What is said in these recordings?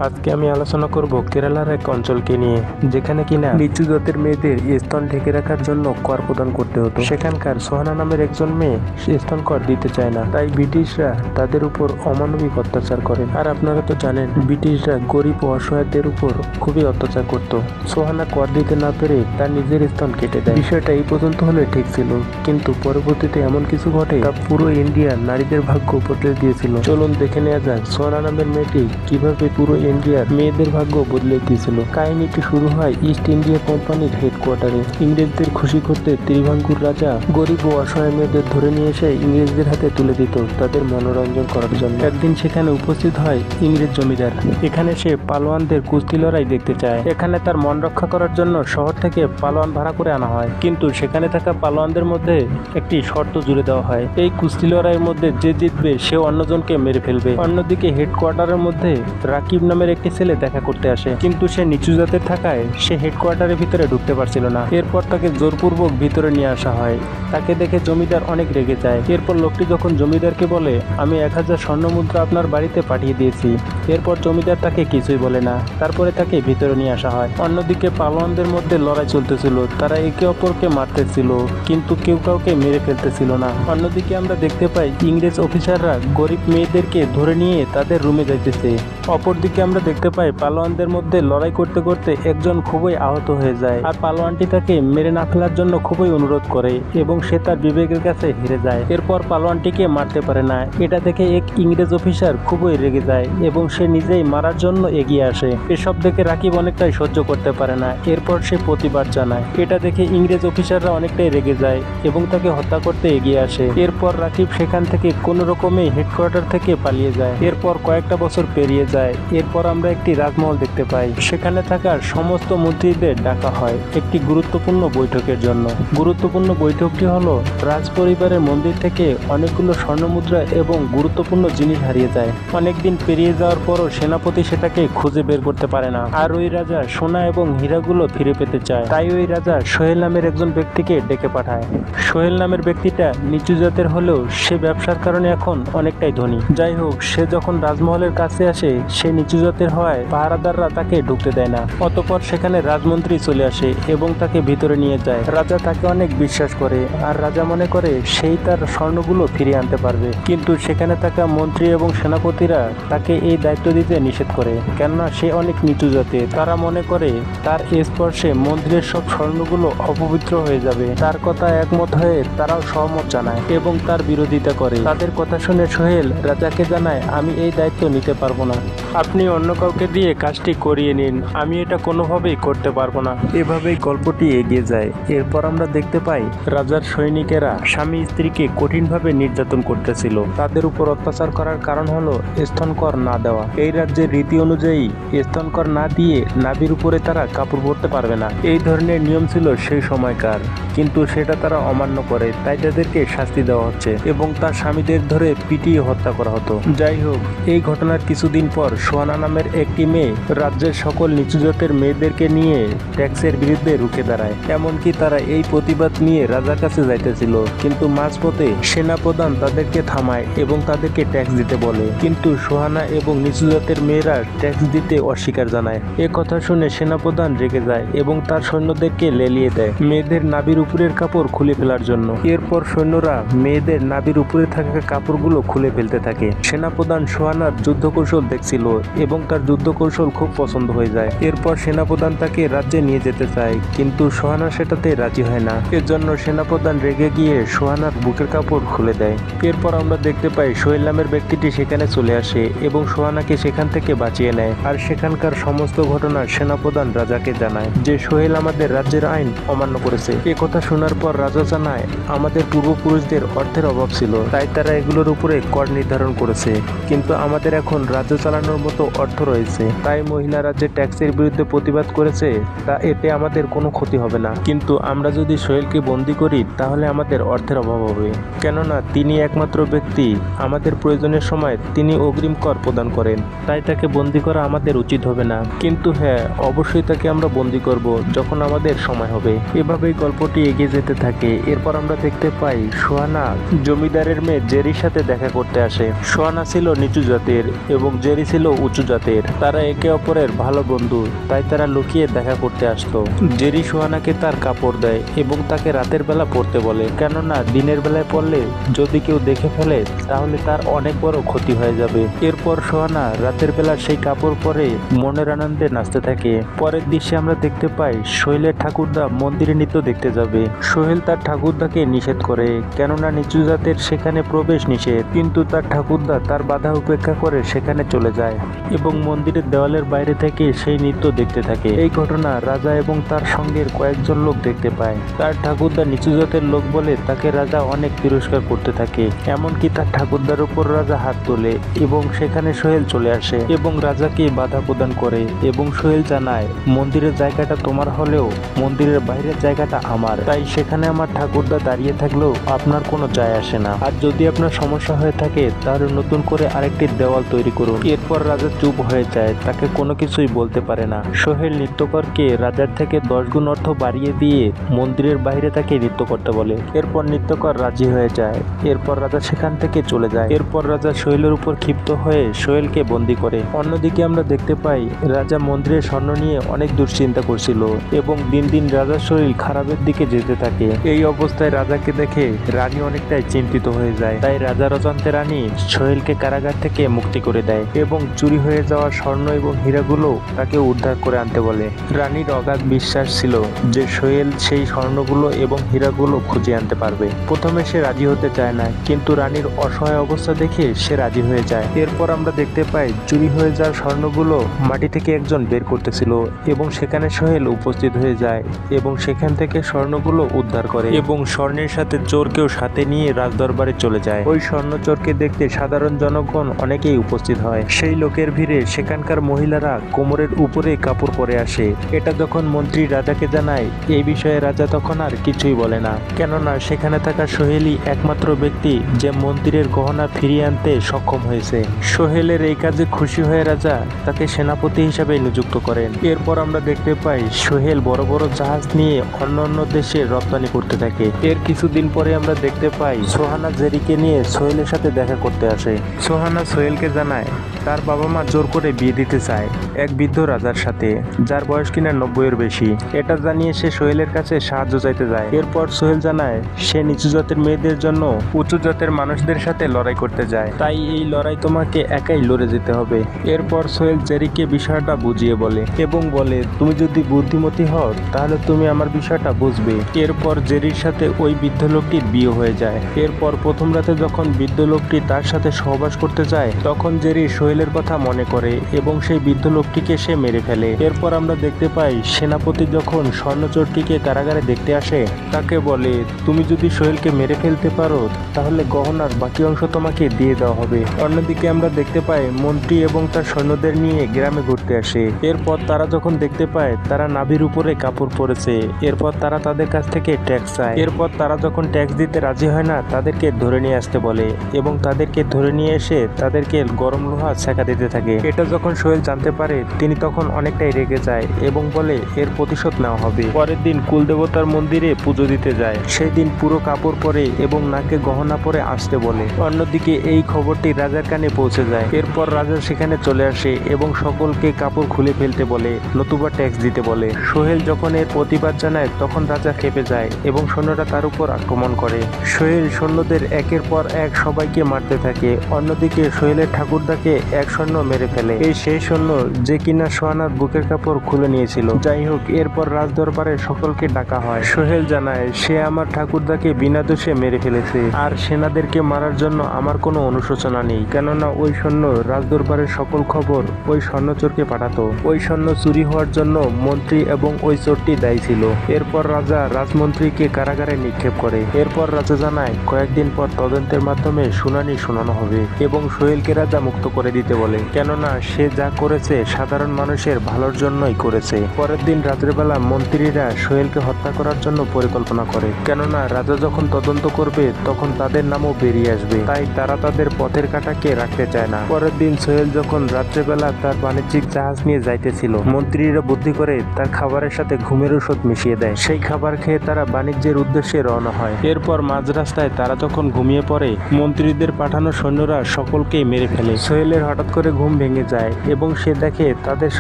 আজকে আমি আলোচনা করব কেরালার এক অঞ্চলকে নিয়ে, যেখানে কিনা নিচু জাতের মেয়েদের স্তন ঢেকে রাখার জন্য কর প্রদান করতে হতো। সেখানকার সোহানা নামের একজন মেয়ে স্তন কর দিতে চায় না, তাই ব্রিটিশরা তাদের উপর অমানবিক অত্যাচার করে। আর আপনারা তো জানেন, ব্রিটিশরা গরিব ও অসহায়দের উপর খুবই অত্যাচার করত। সোহানা কর দিতে না পেরে তার নিজের স্তন কেটে দেয়। বিষয়টা এই পর্যন্ত হলে ঠিক ছিল, কিন্তু পরবর্তীতে এমন কিছু ঘটে তা পুরো ইন্ডিয়ার নারীদের ভাগ্য বদলে দিয়েছিল। চলুন দেখে নেওয়া যাক সোহানা নামের মেয়েটি কিভাবে পুরো ইন্ডিয়ার মেয়েদের ভাগ্য বদলে দিয়েছিল। কাহিনীটি শুরু হয় ইস্ট ইন্ডিয়া কোম্পানির হেডকোয়ার্টারে। ইংরেজদের খুশি করতে ত্রিভাঙ্গুর রাজা গরিব ও অসহায় মেয়েদের ধরে নিয়ে এসে ইংরেজদের হাতে তুলে দিত তাদের মনোরঞ্জন করার জন্য। একদিন সেখানে উপস্থিত হয় ইংরেজ জমিদার। এখানে সে পালোয়ানদের কুস্তি লড়াই দেখতে চায়। এখানে তার মন রক্ষা করার জন্য শহর থেকে পালোয়ান ভাড়া করে আনা হয়, কিন্তু সেখানে থাকা পালোয়ানদের মধ্যে একটি শর্ত জুড়ে দেওয়া হয়, এই কুস্তি লড়াইয়ের মধ্যে যে জিতবে সে অন্যজনকে মেরে ফেলবে। অন্যদিকে হেডকোয়ার্টারের মধ্যে রাকিব নামের একটি ছেলে দেখা করতে আসে, কিন্তু সে নিচু জাতের থাকায় সে হেডকোয়ার্টারের ভিতরে ঢুকতে পারছিল না। এরপর তাকে জোরপূর্বক ভিতরে নিয়ে আসা হয়। তাকে দেখে জমিদার অনেক রেগে যায়। এরপর লোকটি যখন জমিদারকে বলে, আমি 1000 স্বর্ণ মুদ্রা আপনার বাড়িতে পাঠিয়ে দিয়েছি, এরপর জমিদার তাকে কিছুই বলে না। তারপরে তাকে ভিতরে নিয়ে আসা হয়। অন্যদিকে পালোয়ানদের মধ্যে লড়াই চলতেছিল, তারা একে অপরকে মারতেছিল, কিন্তু কেউ কাউকে মেরে ফেলতেছিল না। অন্যদিকে আমরা দেখতে পাই ইংরেজ অফিসাররা গরিব মেয়েদেরকে ধরে নিয়ে তাদের রুমে যাইতেছে। অপরদিকে আমরা দেখতে পাই পালোয়ানদের মধ্যে লড়াই করতে করতে একজন খুবই আহত হয়ে যায়, আর পালোয়ানটি তাকে মেরে না ফেলার জন্য খুবই অনুরোধ করে এবং সে তার বিবেকের কাছে হেরে যায়। এরপর পালোয়ানটিকে মারতে পারে না। এটা দেখে এক ইংরেজ অফিসার খুবই রেগে যায় এবং সে নিজেই মারার জন্য এগিয়ে আসে। এসব দেখে রাকিব অনেকটাই সহ্য করতে পারে না। এরপর সে প্রতিবাদ জানায়। এটা দেখে ইংরেজ অফিসাররা অনেকটাই রেগে যায় এবং তাকে হত্যা করতে এগিয়ে আসে। এরপর রাকিব সেখান থেকে কোনো রকমে হেডকোয়ার্টার থেকে পালিয়ে যায়। এরপর কয়েকটা বছর পেরিয়ে যায়। এরপর আমরা একটি রাজমহল দেখতে পাই। সেখানে থাকা সমস্ত মন্ত্রীদের ডাকা হয় একটি গুরুত্বপূর্ণ বৈঠকের জন্য। গুরুত্বপূর্ণ বৈঠকটি হলো রাজ পরিবারের মন্দির থেকে অনেকগুলো স্বর্ণমুদ্রা এবং গুরুত্বপূর্ণ জিনিস হারিয়ে যায়। অনেকদিন পেরিয়ে যাওয়ার পরও সেনাপতি সেটাকে খুঁজে বের করতে পারে না, আর ওই রাজা সোনা এবং হীরাগুলো ফিরে পেতে চায়। তাই ওই রাজা সোহেল নামের একজন ব্যক্তিকে ডেকে পাঠায়। সোহেল নামের ব্যক্তিটা নিচু জাতের হলেও সে ব্যবসার কারণে এখন অনেকটাই ধনী। যাই হোক, সে যখন রাজমহলের কাছে আসে, সে নিচু জাতের হওয়ায় পাহারাদাররা তাকে ঢুকতে দেয় না। অতঃপর সেখানে রাজমন্ত্রী চলে আসে এবং তাকে ভিতরে নিয়ে যায়। রাজা তাকে অনেক বিশ্বাস করে, আর রাজা মনে করে সেই তার স্বর্ণগুলো ফিরিয়ে আনতে পারবে। কিন্তু সেখানে থাকা মন্ত্রী এবং সেনাপতিরা তাকে এই দায়িত্ব দিতে নিষেধ করে, কেননা সে অনেক নিচু জাতের। তারা মনে করে তার স্পর্শে মন্দিরের সব স্বর্ণগুলো অপবিত্র হয়ে যাবে। তার কথা একমত হয়ে তারাও সহমত জানায় এবং তার বিরোধিতা করে। তাদের কথা শুনে সোহেল রাজাকে জানায়, আমি এই দায়িত্ব নিতে পারবো না, আপনি অন্য কাউকে দিয়ে কাজটি করিয়ে নিন, আমি এটা কোনোভাবেই করতে পারবো না। এভাবেই গল্পটি এগিয়ে যায়। এরপর আমরা দেখতে পাই রাজার সৈনিকেরা স্বামী স্ত্রীকে কঠিনভাবে নির্যাতন করতেছিল। তাদের উপর অত্যাচার করার কারণ হলো স্তনকর না দেওয়া। এই রাজ্যের রীতি অনুযায়ী স্তনকর না দিয়ে নাভির উপরে তারা কাপড় পরতে পারবে না, এই ধরনের নিয়ম ছিল সেই সময়কার, কিন্তু সেটা তারা অমান্য করে, তাই তাদেরকে শাস্তি দেওয়া হচ্ছে এবং তার স্বামীদের ধরে পিটিয়ে হত্যা করা হতো। যাই হোক, এই ঘটনার কিছুদিন পর সোহানা নামের একটি মেয়ে রাজ্যের সকল নিচু জাতের মেয়েদেরকে নিয়ে ট্যাক্সের বিরুদ্ধে রুখে দাঁড়ায়। এমনকি তারা এই প্রতিবাদ নিয়ে রাজার কাছে যাইতেছিল, কিন্তু মাঝপথে সেনাপ্রধান তাদেরকে থামায় এবং তাদেরকে ট্যাক্স দিতে বলে। কিন্তু সোহানা এবং নিচু জাতের মেয়েরা ট্যাক্স দিতে অস্বীকার জানায়। এ কথা শুনে সেনাপ্রধান রেগে যায় এবং তার সৈন্যদেরকে লেলিয়ে দেয় মেয়েদের নাভির উপরের কাপড় খুলে ফেলার জন্য। এরপর সৈন্যরা মেয়েদের নাভির উপরে থাকা কাপড়গুলো খুলে ফেলতে থাকে। সেনাপ্রধান সোহানার যুদ্ধ কৌশল দেখছিল এবং তার যুদ্ধ কৌশল খুব পছন্দ হয়ে যায়। এরপর সেনাপ্রধান তাকে রাজ্যে নিয়ে যেতে চায়, কিন্তু সোহানা সেটাতে রাজি হয় না। এর জন্য সেনাপ্রধান রেগে গিয়ে সোহানার বুকের কাপড় খুলে দেয়। এরপর আমরা দেখতে পাই সোহেল নামের ব্যক্তিটি সেখানে চলে আসে এবং সোহানাকে সেখান থেকে বাঁচিয়ে নেয়। আর সেখানকার সমস্ত ঘটনা সেনাপ্রধান রাজাকে জানায় যে সোহেল আমাদের রাজ্যের আইন অমান্য করেছে। এ কথা শোনার পর রাজা জানায়, আমাদের পূর্বপুরুষদের অর্থের অভাব ছিল, তাই তারা এগুলোর উপরে কর নির্ধারণ করেছে, কিন্তু আমাদের এখন রাজ্য চালানোর মতো অর্থ রয়েছে, তাই মহিলারা যে ট্যাক্সের বিরুদ্ধে প্রতিবাদ করেছে তা এতে আমাদের কোনো ক্ষতি হবে না। কিন্তু আমরা যদি সোহেলকে বন্দি করি তাহলে আমাদের অর্থের অভাব হবে, কেননা তিনি একমাত্র ব্যক্তি আমাদের প্রয়োজনের সময় তিনি অগ্রিম কর প্রদান করেন, তাই তাকে বন্দি করা আমাদের উচিত হবে না। কিন্তু হ্যাঁ, অবশ্যই তাকে আমরা বন্দি করব যখন আমাদের সময় হবে। এভাবেই গল্পটি এগিয়ে যেতে থাকে। এরপর আমরা দেখতে পাই সোহানা জমিদারের মেয়ে জেরির সাথে দেখা করতে আসে। সোহানা ছিল নিচু জাতের এবং জেরি ছিল উঁচু জাতের। তারা একে অপরের ভালো বন্ধু, তাই তারা লুকিয়ে দেখা করতে আসতো। জেরি সোহানাকে তার কাপড় দেয় এবং তাকে রাতের বেলা পরতে বলে, কেননা দিনের বেলায় পরলে যদি কেউ দেখে ফেলে তাহলে তার অনেক বড় ক্ষতি হয়ে যাবে। এরপর সোহানা রাতের বেলা সেই কাপড় পরে মনের আনন্দে নাচতে থাকে। পরের দৃশ্যে আমরা দেখতে পাই সোহেলের ঠাকুরদা মন্দিরে নৃত্য দেখতে যাবে। সোহেল তার ঠাকুরদাকে নিষেধ করে, কেননা নিচু জাতের সেখানে প্রবেশ নিষেধ, কিন্তু তার ঠাকুরদা তার বাধা উপেক্ষা করে সেখানে চলে যায় এবং মন্দিরের দেওয়ালের বাইরে থেকে সেই নৃত্য দেখতে থাকে। এই ঘটনা রাজা এবং তার সঙ্গের কয়েকজন লোক দেখতে পায়। তার ঠাকুরদা নিচু জাতের লোক বলে তাকে রাজা অনেক তিরস্কার করতে থাকে। এমনকি তার ঠাকুরদার উপর রাজা হাত তোলে এবং সেখানে সোহেল চলে আসে এবং রাজাকে বাধা প্রদান করে এবং সোহেল জানায়, মন্দিরের জায়গাটা তোমার হলেও মন্দিরের বাইরের জায়গাটা আমার, তাই সেখানে আমার ঠাকুরদা দাঁড়িয়ে থাকলেও আপনার কোনো যায় আসে না। আর যদি আপনার সমস্যা হয়ে থাকে তাহলে নতুন করে আরেকটি দেওয়াল তৈরি করুন। এরপর রাজা চুপ হয়ে যায়, তাকে কোনো কিছুই বলতে পারে না। সোহেল নৃত্যকরকে রাজার থেকে 10 গুণ অর্থ বাড়িয়ে দিয়ে মন্দিরের বাইরে তাকে নৃত্য করতে বলে। এরপর নৃত্যকর রাজি হয়ে যায়। এরপর রাজা সেখান থেকে চলে যায়। এরপর রাজা সোহেলের উপর ক্ষিপ্ত হয়ে সোহেলকে বন্দি করে। অন্যদিকে আমরা দেখতে পাই রাজা মন্দিরের স্বর্ণ নিয়ে অনেক দুশ্চিন্তা করছিল এবং দিন দিন রাজার শরীর খারাপের দিকে যেতে থাকে। এই অবস্থায় রাজাকে দেখে রানী অনেকটাই চিন্তিত হয়ে যায়। তাই রাজার অজান্তে রানী সোহেলকে কারাগার থেকে মুক্তি করে দেয় এবং চুরি হয়ে যাওয়া স্বর্ণ এবং হীরাগুলো তাকে উদ্ধার করে আনতে বলে। রানীর অগাধ বিশ্বাস ছিল যে সোহেল সেই স্বর্ণগুলো এবং হীরাগুলো খুঁজে আনতে পারবে। প্রথমে সে রাজি হতে চায় না, কিন্তু রানীর অসহায় অবস্থা দেখে সে রাজি হয়ে যায়। এরপর আমরা দেখতে পাই চুরি হয়ে যাওয়া স্বর্ণগুলো মাটি থেকে একজন বের করতেছিল এবং সেখানে সোহেল উপস্থিত হয়ে যায় এবং সেখান থেকে স্বর্ণগুলো উদ্ধার করে এবং স্বর্ণের সাথে চোরকেও সাথে নিয়ে রাজদরবারে চলে যায়। ওই স্বর্ণ চোরকে দেখতে সাধারণ জনগণ অনেকেই উপস্থিত হয়। সেই লোকের ভিড়ে সেখানকার মহিলারা কোমরের উপরে কাপড় পরে আসে। এটা যখন মন্ত্রী রাজাকে জানায়, এই বিষয়ে রাজা তখন আর কিছুই বলে না, কেননা সেখানে থাকা সোহেলই একমাত্র ব্যক্তি যে মন্দিরের গহনা ফিরিয়ে আনতে সক্ষম হয়েছে। সোহেলের এই কাজে খুশি হয়ে রাজা তাকে সেনাপতি হিসাবে নিযুক্ত করেন। এরপর আমরা দেখতে পাই সোহেল বড় বড় জাহাজ নিয়ে অন্য অন্য দেশে রপ্তানি করতে থাকে। এর কিছুদিন পরে আমরা দেখতে পাই সোহানা জেরিকে নিয়ে সোহেলের সাথে দেখা করতে আসে। সোহানা সোহেলকে জানায় তার বাবা মা জোর করে বিয়ে দিতে চায় এক বৃদ্ধ রাজার সাথে, যার বয়স কিনা 90-এর বেশি। এটা জানিয়ে সে সোহেলের কাছে সাহায্য চাইতে যায়। এরপর সোহেল জানায় সে নিচু জাতের মেয়েদের জন্য উঁচু জাতের মানুষদের সাথে লড়াই করতে যায়, তাই এই লড়াই তোমাকে একাই লড়ে যেতে হবে। এরপর সোহেল জেরিকে বিষয়টা বুঝিয়ে বলে এবং বলে, তুমি যদি বুদ্ধিমতী হও তাহলে তুমি আমার বিষয়টা বুঝবে। এরপর জেরির সাথে ওই বৃদ্ধ লোকটির বিয়ে হয়ে যায়। এরপর প্রথম রাতে যখন বৃদ্ধ লোকটি তার সাথে সহবাস করতে যায় তখন জেরি সোহেলের কথা মনে করে এবং সেই বৃদ্ধ লোকটিকে সে মেরে ফেলে। এরপর আমরা দেখতে পাই সেনাপতি যখন স্বর্ণচোরটিকে কারাগারে দেখতে আসে তাকে বলে, তুমি যদি সোহেলকে মেরে ফেলতে পারো তাহলে গহনার বাকি অংশ তোমাকে দিয়ে দেওয়া হবে। অন্যদিকে আমরা দেখতে পাই মন্ত্রী এবং তার সৈন্যদের নিয়ে গ্রামে ঘুরতে আসে। এরপর তারা যখন দেখতে পায় তারা নাভির উপরে কাপড় পরেছে, এরপর তারা তাদের কাছ থেকে ট্যাক্স চায়। এরপর তারা যখন ট্যাক্স দিতে রাজি হয় না তাদেরকে ধরে নিয়ে আসতে বলে এবং তাদেরকে ধরে নিয়ে এসে তাদেরকে গরম লোহা ছেঁকা দিতে থাকে। এটা যখন সোহেল জানতে পারে তিনি তখন অনেকটাই রেগে যায় এবং বলে এর প্রতিশোধ নেওয়া হবে। পরের দিন কুলদেবতার মন্দিরে পুজো দিতে যায়। সেই দিন পুরো কাপড় পরে এবং নাকে গহনা পরে আসতে বলে। অন্যদিকে এই খবরটি রাজার কানে পৌঁছে যায়। এরপর রাজা সেখানে চলে আসে এবং সকলকে কাপড় খুলে ফেলতে বলে, নতুবা ট্যাক্স দিতে বলে। সোহেল যখন এর প্রতিবাদ জানায় তখন রাজা খেপে যায় এবং সৈন্যরা তার উপর আক্রমণ করে। সোহেল সৈন্যদের একের পর এক সবাইকে মারতে থাকে। অন্যদিকে সোহেলের ঠাকুরদাকে এক সৈন্য মেরে ফেলে। এই সেই সৈন্য যে কিনা সোহানার বুকের কাপড় খুলে নিয়েছিল। যাই হোক, এরপর রাজদরবারে সকলকে ডাকা হয়। সোহেল জানায় সে আমার ঠাকুরদাকে বিনা দোষে মেরে ফেলেছে আর সেনাদেরকে মারার জন্য আমার কোনো অনুশোচনা নেই, কেননা ওই সৈন্য রাজদরবারের সকল খবর ওই স্বর্ণচোরকে পাঠাতো। ওই স্বর্ণ চুরি হওয়ার জন্য মন্ত্রী এবং ওই চোরটি দায়ী ছিল। এরপর রাজা রাজমন্ত্রীকে কারাগারে নিক্ষেপ করে। এরপর রাজা জানায় কয়েকদিন পর তদন্তের মাধ্যমে শুনানি শোনানো হবে এবং সোহেলকে রাজা মুক্ত করে দিতে বলে, কেননা সে যা করেছে সাধারণ মানুষের ভালোর জন্যই করেছে। পরের দিন রাতের বেলা মন্ত্রীরা সোহেলকে হত্যা করার জন্য পরিকল্পনা করে। করে, কেননা রাজা যখন তদন্ত করবে তখন তাদের নামও বেরিয়ে আসবে, তাই তারা তাদের পথের কাঁটাকে রাখতে চায় না। পরের দিন সোহেল যখন রাত্রেবেলা তার বাণিজ্যিক জাহাজ নিয়ে যাইতেছিল, মন্ত্রীরা বুদ্ধি করে তার খাবারের সাথে ঘুমের ওষুধ মিশিয়ে দেয়। সেই খাবার খেয়ে তারা বাণিজ্যের উদ্দেশ্যে রওনা হয়। এরপর মাঝ রাস্তায় তারা যখন ঘুমিয়ে পড়ে, মন্ত্রীদের পাঠানো সৈন্যরা সকলকেই মেরে ফেলে। সোহেলের হঠাৎ করে ঘুম ভেঙে যায় এবং সে দেখে তাদের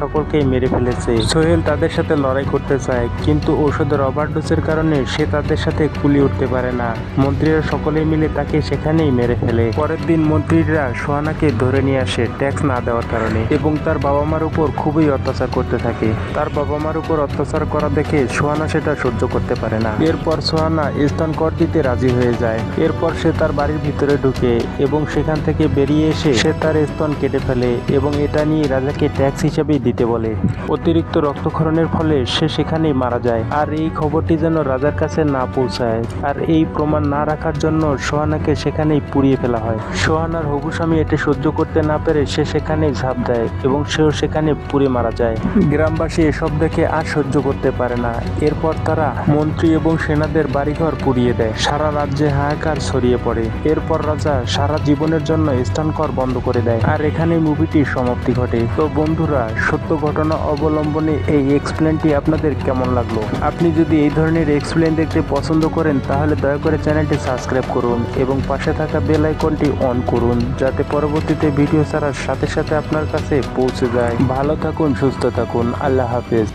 সকলকেই মেরে ফেলেছে। সোহেল তাদের সাথে লড়াই করতে চায়, কিন্তু ঔষধের ওভারডোজের কারণে সে তাদের সাথে কুলিয়ে উঠতে পারে না। মন্ত্রীরা সকলেই মিলে তাকে সেখানেই মেরে ফেলে। পরের দিন মন্ত্রীরা সোহানাকে ধরে নিয়ে আসে ট্যাক্স না দেওয়ার কারণে, এবং তার বাবা মার উপর খুবই অত্যাচার করতে থাকে। তার বাবা মার উপর অত্যাচার করা দেখে সোহানা সেটা সহ্য করতে পারে না। এরপর সোহানা স্তন কর দিতে রাজি হয়ে যায়। এরপর সে তার বাড়ির ভিতরে ঢুকে এবং সেখান থেকে বেরিয়ে এসে সে তার স্তন কেটে ফেলে এবং এটা নিয়ে রাজাকে ট্যাক্স হিসেবেই দিতে বলে। অতিরিক্ত রক্তক্ষরণের ফলে সে সেখানেই মারা যায়। আর এই খবরটি যেন রাজার কাছে না পৌঁছায়, আর এই প্রমাণ না রাখার জন্য সোহানাকে সেখানেই পুড়িয়ে ফেলা হয়। সোহানার হবু স্বামী এটা সহ্য করতে না পেরে সে সেখানেই ঝাঁপ দেয় এবং সেও সেখানে পুড়ে মারা যায়। গ্রামবাসী এসব দেখে আর সহ্য করতে পারে না। এরপর তারা মন্ত্রী এবং সেনাদের বাড়িঘর পুড়িয়ে দেয়। সারা রাজ্যে হাহাকার ছড়িয়ে পড়ে। এরপর রাজা সারা জীবনের জন্য স্তনকর বন্ধ করে দেয়। আর এখানে মুভিটির সমাপ্তি ঘটে। তো বন্ধুরা, সত্য ঘটনা অবলম্বনে এই এক্সপ্লেনটি আপনাদের কেমন লাগলো? আপনি যদি এই ধরনের এক্সপ্লেন দেখতে পছন্দ করেন তাহলে দয়া করে চ্যানেলটি সাবস্ক্রাইব করুন এবং পাশে থাকা বেল আইকনটি অন করুন, যাতে পরবর্তীতে ভিডিও ছাড়ার সাথে সাথে আপনার কাছে পৌঁছে যায়। ভালো থাকুন, সুস্থ থাকুন, আল্লাহ হাফেজ।